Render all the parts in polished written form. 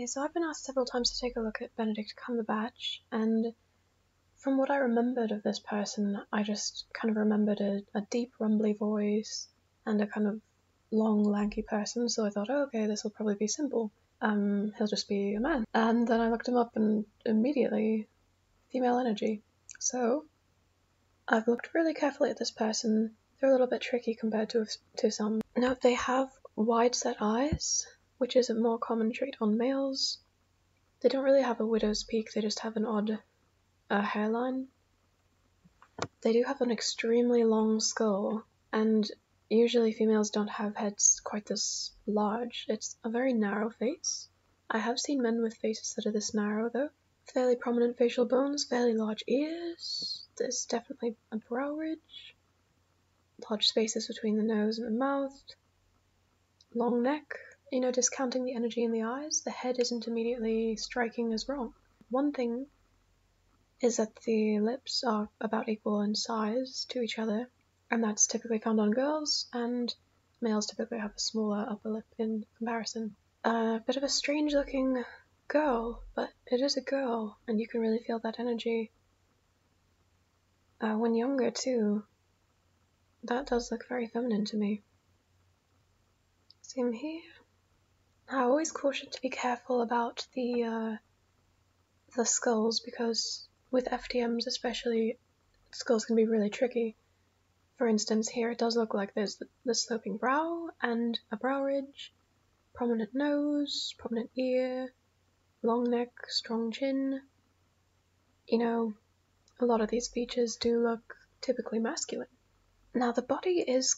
Okay, so I've been asked several times to take a look at Benedict Cumberbatch, and from what I remembered of this person, I just kind of remembered a deep rumbly voice and a kind of long lanky person, so I thought, oh, okay, this will probably be simple. He'll just be a man. And then I looked him up and immediately, female energy. So, I've looked really carefully at this person. They're a little bit tricky compared to some. Now, they have wide set eyes, which is a more common trait on males. They don't really have a widow's peak, they just have an odd hairline. They do have an extremely long skull, and usually females don't have heads quite this large. It's a very narrow face. I have seen men with faces that are this narrow, though. Fairly prominent facial bones, fairly large ears. There's definitely a brow ridge. Large spaces between the nose and the mouth. Long neck. Discounting the energy in the eyes, the head isn't immediately striking as wrong. One thing is that the lips are about equal in size to each other, and that's typically found on girls, and males typically have a smaller upper lip in comparison. A bit of a strange looking girl, but it is a girl, and you can really feel that energy. When younger too, that does look very feminine to me. Same here. I always caution to be careful about the skulls, because with FTMs especially, skulls can be really tricky. For instance, here it does look like there's the sloping brow and a brow ridge, prominent nose, prominent ear, long neck, strong chin. A lot of these features do look typically masculine. Now the body is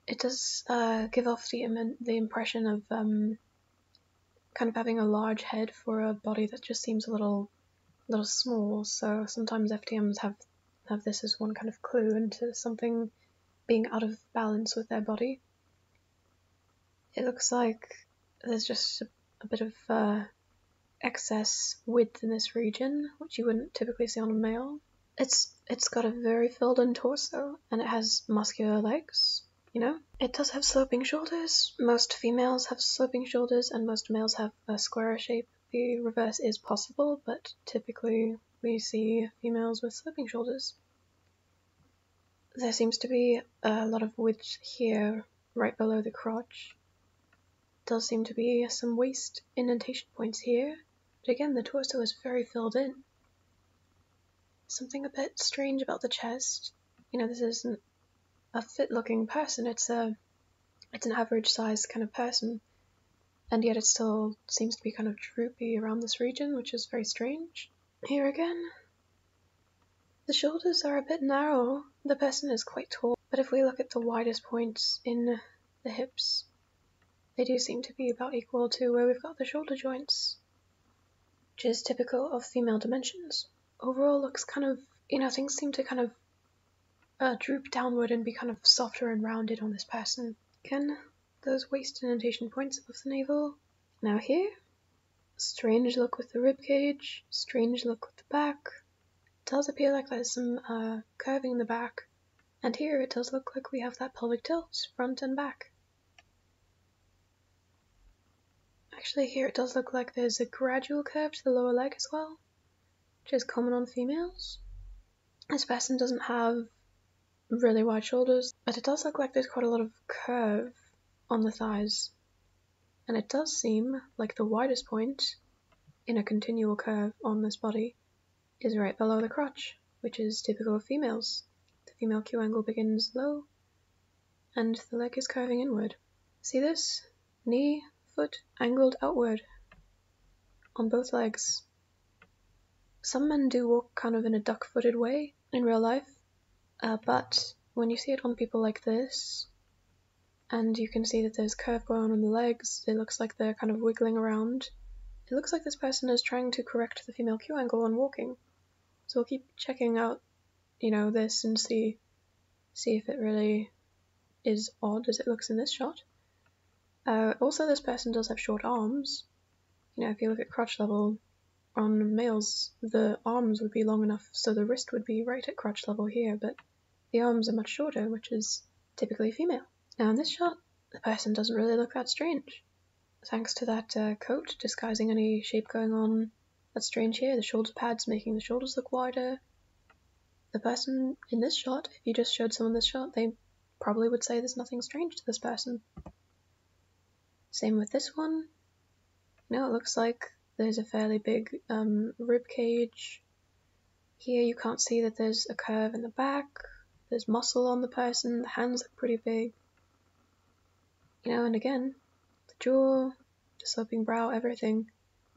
it does give off the impression of kind of having a large head for a body that just seems a little small, so sometimes FTMs have this as one kind of clue into something being out of balance with their body. It looks like there's just a bit of excess width in this region, which you wouldn't typically see on a male. It's got a very filled in torso, and it has muscular legs. It does have sloping shoulders. Most females have sloping shoulders, and most males have a square shape. The reverse is possible, but typically we see females with sloping shoulders. There seems to be a lot of width here, right below the crotch. Does seem to be some waist indentation points here, but again the torso is very filled in. Something a bit strange about the chest. This isn't a fit looking person, it's an average sized kind of person, and yet it still seems to be kind of droopy around this region, which is very strange. Here again, the shoulders are a bit narrow. The person is quite tall, but if we look at the widest points in the hips, they do seem to be about equal to where we've got the shoulder joints, which is typical of female dimensions. Overall looks kind of, things seem to kind of droop downward and be kind of softer and rounded on this person. Again, those waist indentation points above the navel. Now here, strange look with the rib cage, strange look with the back. It does appear like there's some curving in the back, and here it does look like we have that pelvic tilt, front and back. Actually, here it does look like there's a gradual curve to the lower leg as well, which is common on females. This person doesn't have really wide shoulders, but it does look like there's quite a lot of curve on the thighs, and it does seem like the widest point in a continual curve on this body is right below the crotch, which is typical of females. The female Q angle begins low, and the leg is curving inward. See this? Knee, foot angled outward on both legs. Some men do walk kind of in a duck-footed way in real life, but when you see it on people like this, and you can see that there's curve going on the legs, it looks like they're kind of wiggling around. It looks like this person is trying to correct the female Q angle when walking. So we'll keep checking out, this and see if it really is odd as it looks in this shot. Also, this person does have short arms. If you look at crotch level, on males, the arms would be long enough so the wrist would be right at crotch level here, but the arms are much shorter, which is typically female. Now in this shot, the person doesn't really look that strange. thanks to that coat disguising any shape going on that's strange here. The shoulder pads making the shoulders look wider. The person in this shot, if you just showed someone this shot, they probably would say there's nothing strange to this person. Same with this one. You know, it looks like there's a fairly big rib cage. Here you can't see that there's a curve in the back. There's muscle on the person. The hands look pretty big. You know, and again, the jaw, the sloping brow, everything.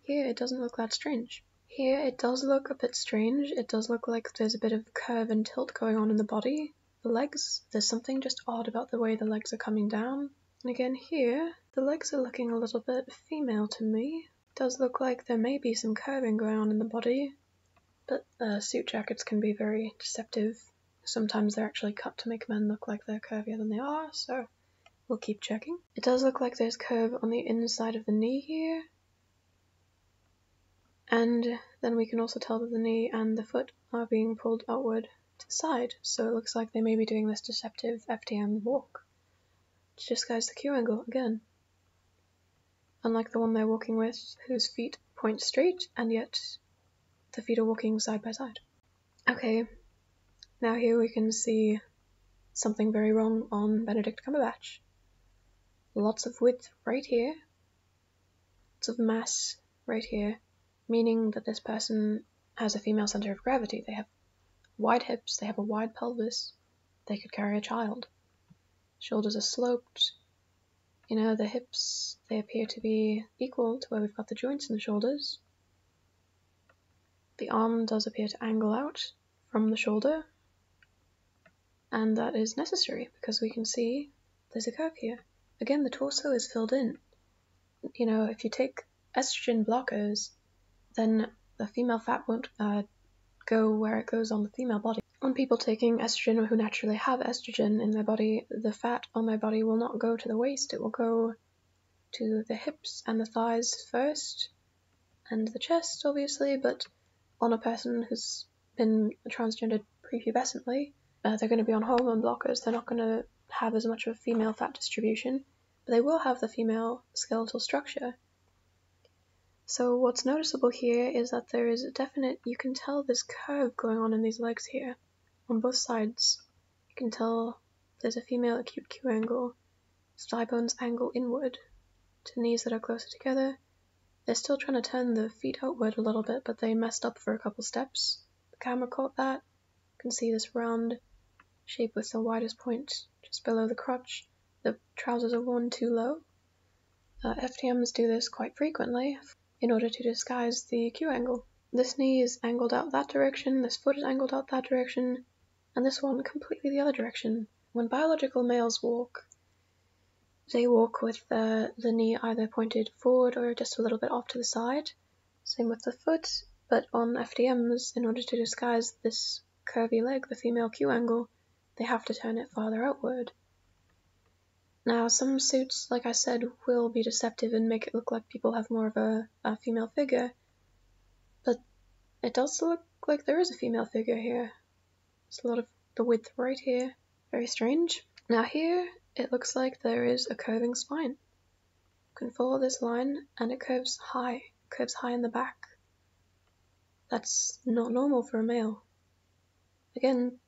Here it doesn't look that strange. Here it does look a bit strange. It does look like there's a bit of curve and tilt going on in the body. The legs, there's something just odd about the way the legs are coming down. And again here, the legs are looking a little bit female to me. It does look like there may be some curving going on in the body, but suit jackets can be very deceptive. Sometimes they're actually cut to make men look like they're curvier than they are, so we'll keep checking. It does look like there's curve on the inside of the knee here. And then we can also tell that the knee and the foot are being pulled outward to the side, so it looks like they may be doing this deceptive FTM walk to disguise the Q angle again. Unlike the one they're walking with, whose feet point straight, and yet the feet are walking side by side. Okay, now here we can see something very wrong on Benedict Cumberbatch. Lots of width right here, lots of mass right here, meaning that this person has a female center of gravity. They have wide hips, they have a wide pelvis, they could carry a child. Shoulders are sloped. You know, the hips, they appear to be equal to where we've got the joints in the shoulders. The arm does appear to angle out from the shoulder, and that is necessary because we can see there's a curve here. Again, the torso is filled in. You know, if you take estrogen blockers, then the female fat won't go where it goes on the female body. On people taking estrogen who naturally have estrogen in their body, the fat on their body will not go to the waist, it will go to the hips and the thighs first, and the chest, obviously, but on a person who's been transgendered prepubescently, they're going to be on hormone blockers, they're not going to have as much of a female fat distribution, but they will have the female skeletal structure. So what's noticeable here is that there is a definite, you can tell this curve going on in these legs here. On both sides, you can tell there's a female acute Q angle, thigh bones angle inward to knees that are closer together. They're still trying to turn the feet outward a little bit, but they messed up for a couple steps. The camera caught that. You can see this round shape with the widest point just below the crotch. The trousers are worn too low. FTMs do this quite frequently in order to disguise the Q angle. This knee is angled out that direction, this foot is angled out that direction, and this one completely the other direction. When biological males walk, they walk with the knee either pointed forward or just a little bit off to the side. Same with the foot, but on FTMs, in order to disguise this curvy leg, the female Q angle, they have to turn it farther outward. Now, some suits, like I said, will be deceptive and make it look like people have more of a female figure, but it does look like there is a female figure here. There's a lot of the width right here. Very strange. Now here, it looks like there is a curving spine. You can follow this line, and it curves high in the back. That's not normal for a male. Again,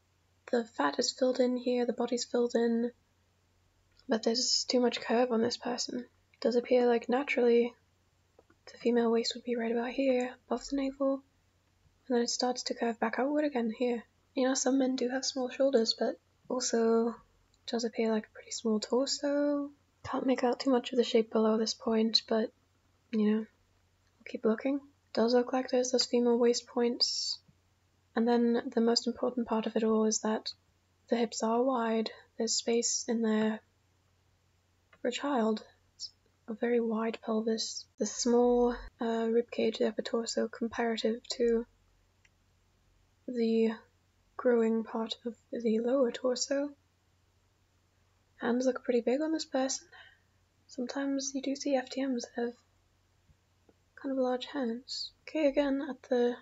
the fat is filled in here, the body's filled in, but there's too much curve on this person. It does appear like naturally the female waist would be right about here, above the navel, and then it starts to curve back outward again here. You know, some men do have small shoulders, but also does appear like a pretty small torso. Can't make out too much of the shape below this point, but, you know, we'll keep looking. Does look like there's those female waist points. And then the most important part of it all is that the hips are wide. There's space in there for a child. It's a very wide pelvis. The small ribcage, the upper torso, comparative to the growing part of the lower torso. Hands look pretty big on this person. Sometimes you do see FTMs that have kind of large hands. Okay, again, from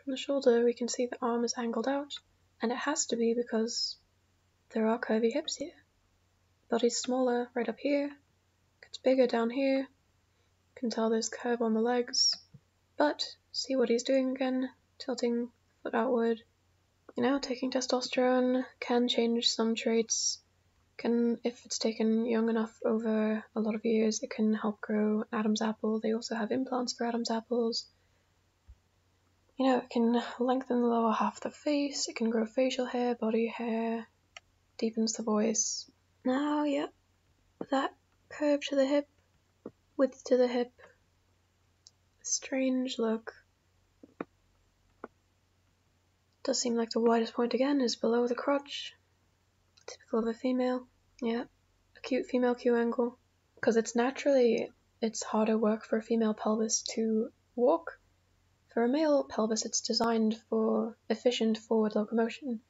the shoulder we can see the arm is angled out, and it has to be because there are curvy hips here. Body's smaller right up here, gets bigger down here. can tell there's curve on the legs. But see what he's doing again, tilting foot outward. You know, taking testosterone can change some traits. If it's taken young enough over a lot of years, it can help grow Adam's apple. They also have implants for Adam's apples. You know, it can lengthen the lower half of the face, it can grow facial hair, body hair, deepens the voice. Now, yeah, that curve to the hip, width to the hip, strange look. Does seem like the widest point again is below the crotch. Typical of a female. Yeah, acute female Q angle. Because it's harder work for a female pelvis to walk. For a male pelvis, it's designed for efficient forward locomotion.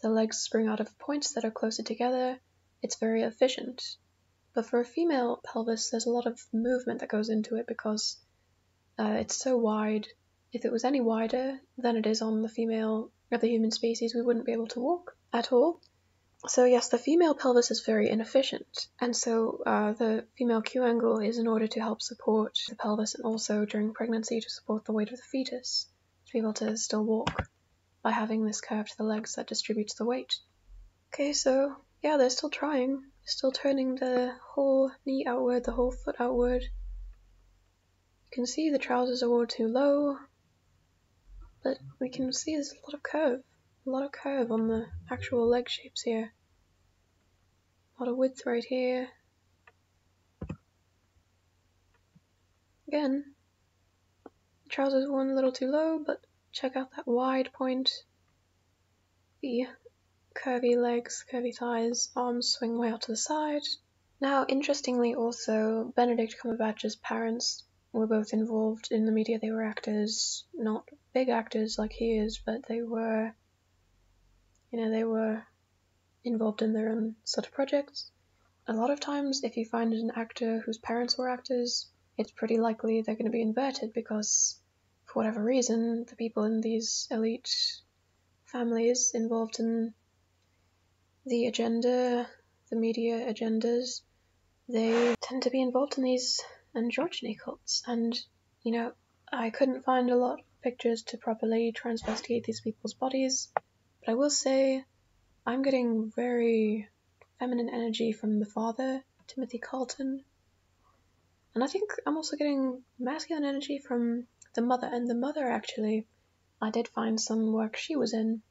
The legs spring out of points that are closer together. It's very efficient. But for a female pelvis, there's a lot of movement that goes into it because it's so wide. If it was any wider than it is on the female of the human species, we wouldn't be able to walk at all. So yes, the female pelvis is very inefficient, and so the female Q angle is in order to help support the pelvis and also during pregnancy to support the weight of the fetus, to be able to still walk by having this curve to the legs that distributes the weight. Okay, so yeah, they're still trying, still turning the whole knee outward, the whole foot outward. You can see the trousers are a little too low, but we can see there's a lot of curve on the actual leg shapes here. A lot of width right here. Again, the trousers worn a little too low, but check out that wide point. The curvy legs, curvy thighs, arms swing way out to the side. Now, interestingly also, Benedict Cumberbatch's parents were both involved in the media. They were actors, not big actors like he is, but they were involved in their own sort of projects. A lot of times, if you find an actor whose parents were actors, it's pretty likely they're going to be inverted because, for whatever reason, the people in these elite families involved in the agenda, the media agendas, they tend to be involved in these androgyny cults. And, you know, I couldn't find a lot of pictures to properly transvestigate these people's bodies, but I will say I'm getting very feminine energy from the father, Timothy Carlton. And I think I'm also getting masculine energy from the mother. And the mother, actually, I did find some work she was in.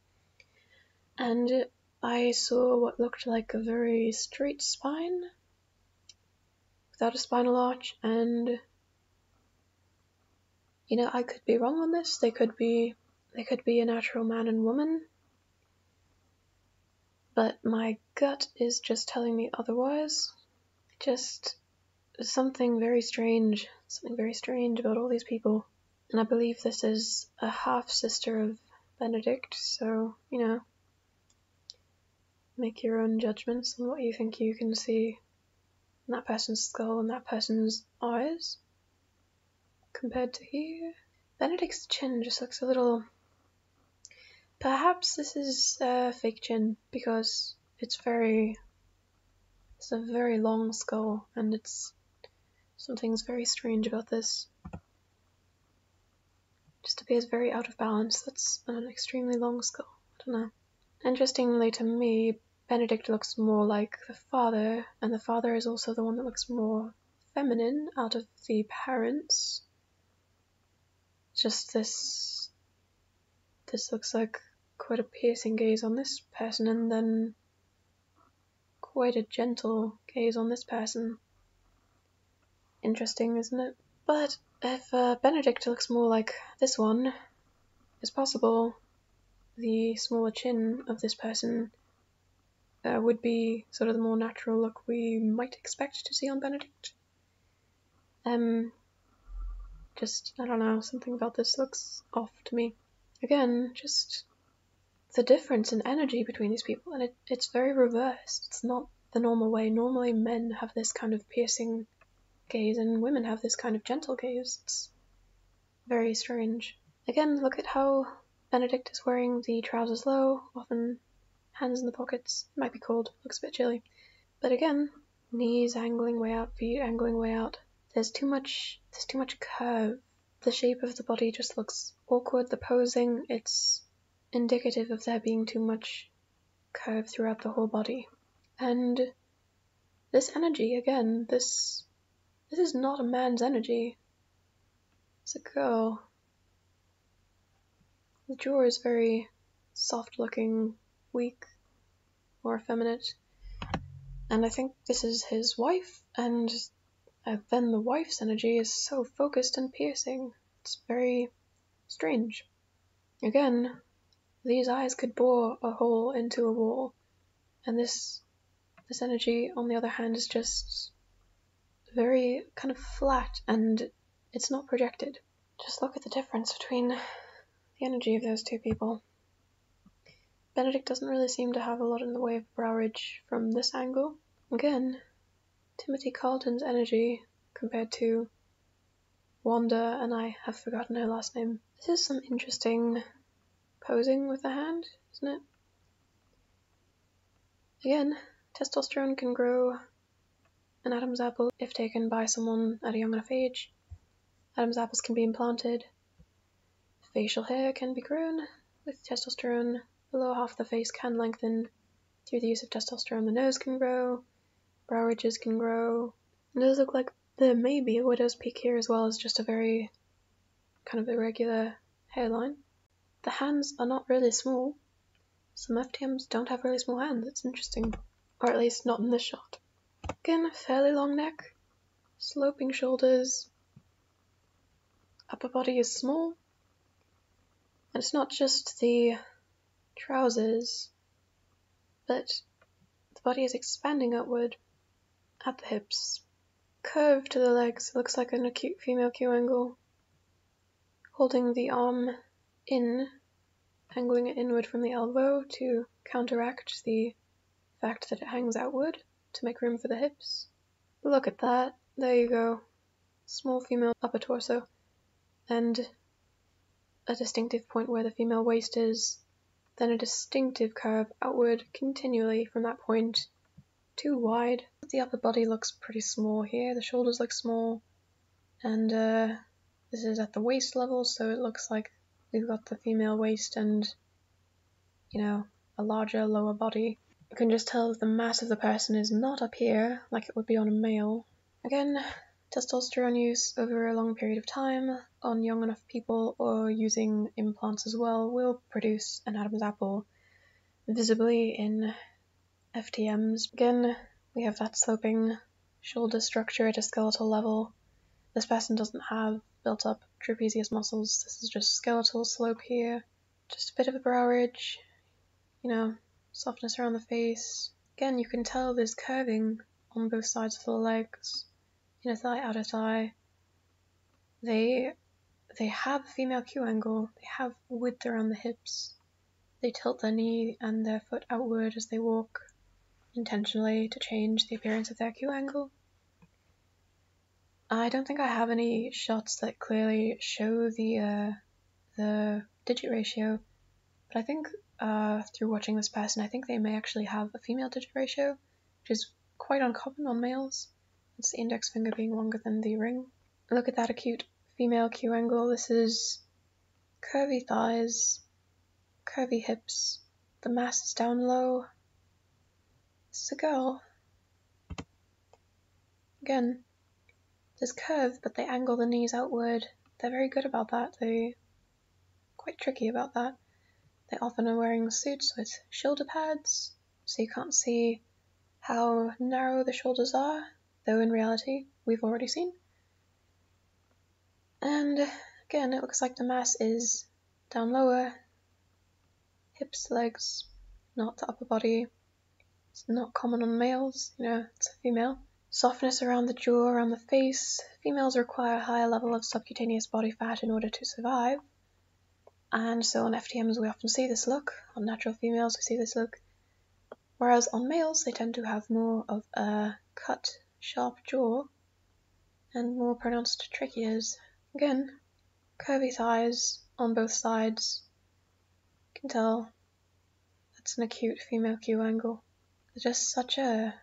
And I saw what looked like a very straight spine, without a spinal arch. And, you know, I could be wrong on this. They could be a natural man and woman. But my gut is just telling me otherwise. Just something very strange about all these people. And I believe this is a half-sister of Benedict, so, you know, make your own judgments on what you think you can see in that person's skull and that person's eyes. Compared to here, Benedict's chin just looks a little... Perhaps this is a fake chin, because it's a very long skull, and something's very strange about this. Just appears very out of balance. That's an extremely long skull. I don't know. Interestingly to me, Benedict looks more like the father, and the father is also the one that looks more feminine out of the parents. Just this looks like quite a piercing gaze on this person, and then quite a gentle gaze on this person. Interesting, isn't it? But if Benedict looks more like this one, it's possible the smaller chin of this person would be sort of the more natural look we might expect to see on Benedict. Just, I don't know, something about this looks off to me. Again, just the difference in energy between these people, and it's very reversed. It's not the normal way. Normally men have this kind of piercing gaze and women have this kind of gentle gaze. It's very strange. Again, look at how Benedict is wearing the trousers low, often hands in the pockets. It might be cold, looks a bit chilly. But again, knees angling way out, feet angling way out. There's too much curve. The shape of the body just looks awkward. The posing, it's indicative of there being too much curve throughout the whole body. And this energy, again, this is not a man's energy. It's a girl. The jaw is very soft looking, weak, more effeminate. And I think this is his wife, and then the wife's energy is so focused and piercing. It's very strange. Again, these eyes could bore a hole into a wall, and this energy, on the other hand, is just very kind of flat, and it's not projected. Just look at the difference between the energy of those two people. Benedict doesn't really seem to have a lot in the way of brow ridge from this angle. Again, Timothy Carlton's energy compared to Wanda, and I have forgotten her last name. This is some interesting posing with the hand, isn't it? Again, testosterone can grow an Adam's apple if taken by someone at a young enough age. Adam's apples can be implanted. Facial hair can be grown with testosterone. Below half the face can lengthen through the use of testosterone. The nose can grow. Brow ridges can grow. It does look like there may be a widow's peak here as well as just a very kind of irregular hairline. The hands are not really small. Some FTMs don't have really small hands. It's interesting. Or at least not in this shot. Again, fairly long neck. Sloping shoulders. Upper body is small. And it's not just the trousers, but the body is expanding outward at the hips. Curve to the legs, looks like an acute female Q angle. Holding the arm in, angling it inward from the elbow to counteract the fact that it hangs outward to make room for the hips. Look at that. There you go. Small female upper torso. And a distinctive point where the female waist is. Then a distinctive curve outward continually from that point. Too wide. The upper body looks pretty small here. The shoulders look small. And this is at the waist level, so it looks like we've got the female waist and, you know, a larger lower body. You can just tell that the mass of the person is not up here like it would be on a male. Again, testosterone use over a long period of time on young enough people or using implants as well will produce an Adam's apple visibly in FTMs. Again, we have that sloping shoulder structure at a skeletal level. This person doesn't have built up trapezius muscles. This is just skeletal slope here. Just a bit of a brow ridge, you know, softness around the face. Again, you can tell there's curving on both sides of the legs. Inner thigh, outer thigh. They have a female Q angle. They have width around the hips. They tilt their knee and their foot outward as they walk intentionally to change the appearance of their Q angle. I don't think I have any shots that clearly show the digit ratio, but I think through watching this person, I think they may actually have a female digit ratio, which is quite uncommon on males. It's the index finger being longer than the ring. Look at that acute female Q angle. This is curvy thighs, curvy hips. The mass is down low. This is a girl. Again, there's curve, but they angle the knees outward. They're very good about that. They're quite tricky about that. They often are wearing suits with shoulder pads, so you can't see how narrow the shoulders are, though in reality, we've already seen. And again, it looks like the mass is down lower. Hips, legs, not the upper body. It's not common on males, you know, it's a female. Softness around the jaw, around the face. Females require a higher level of subcutaneous body fat in order to survive. And so on FTMs we often see this look. On natural females we see this look. Whereas on males they tend to have more of a cut, sharp jaw and more pronounced tracheas. Again, curvy thighs on both sides. You can tell that's an acute female Q angle. It's just such a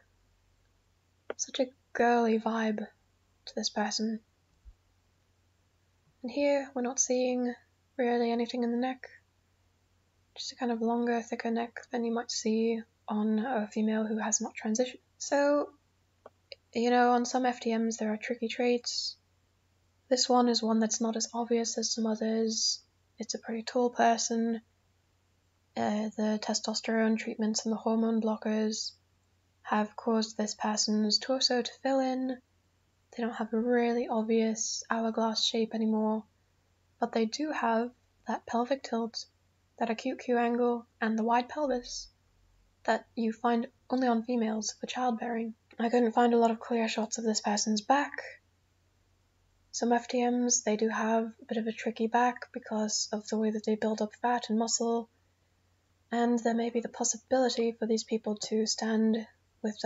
girly vibe to this person. And here we're not seeing really anything in the neck, just a kind of longer, thicker neck than you might see on a female who has not transitioned. So, you know, on some FTMs there are tricky traits. This one is one that's not as obvious as some others. It's a pretty tall person. The testosterone treatments and the hormone blockers have caused this person's torso to fill in. They don't have a really obvious hourglass shape anymore, but they do have that pelvic tilt, that acute Q angle, and the wide pelvis that you find only on females for childbearing. I couldn't find a lot of clear shots of this person's back. Some FTMs, they do have a bit of a tricky back because of the way that they build up fat and muscle, and there may be the possibility for these people to stand with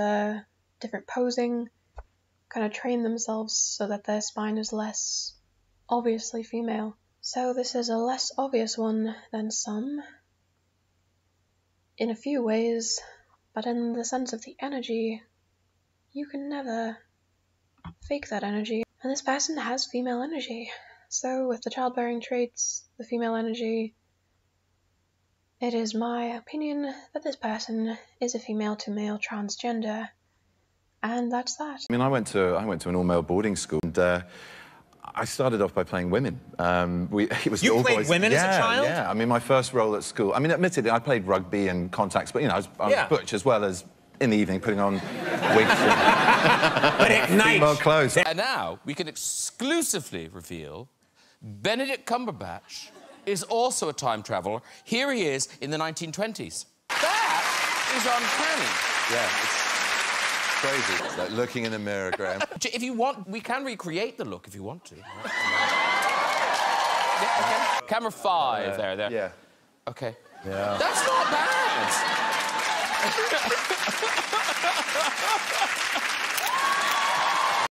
different posing, kind of train themselves so that their spine is less obviously female. So this is a less obvious one than some, in a few ways, but in the sense of the energy, you can never fake that energy. And this person has female energy. So with the childbearing traits, the female energy, it is my opinion that this person is a female to male transgender. And that's that. I mean, I went to an all-male boarding school, and I started off by playing women. It was you played women as a child? Yeah, I mean, my first role at school, I mean, admittedly, I played rugby and contacts, but, you know, I was butch as well as in the evening putting on wigs but at night. female clothes. And now we can exclusively reveal Benedict Cumberbatch is also a time traveller. Here he is in the 1920s. That is uncanny. Yeah, it's crazy. It's like looking in the mirror, Graham. If you want, we can recreate the look if you want to. Yeah, okay. Camera 5, there. Yeah. Okay. Yeah. That's not bad.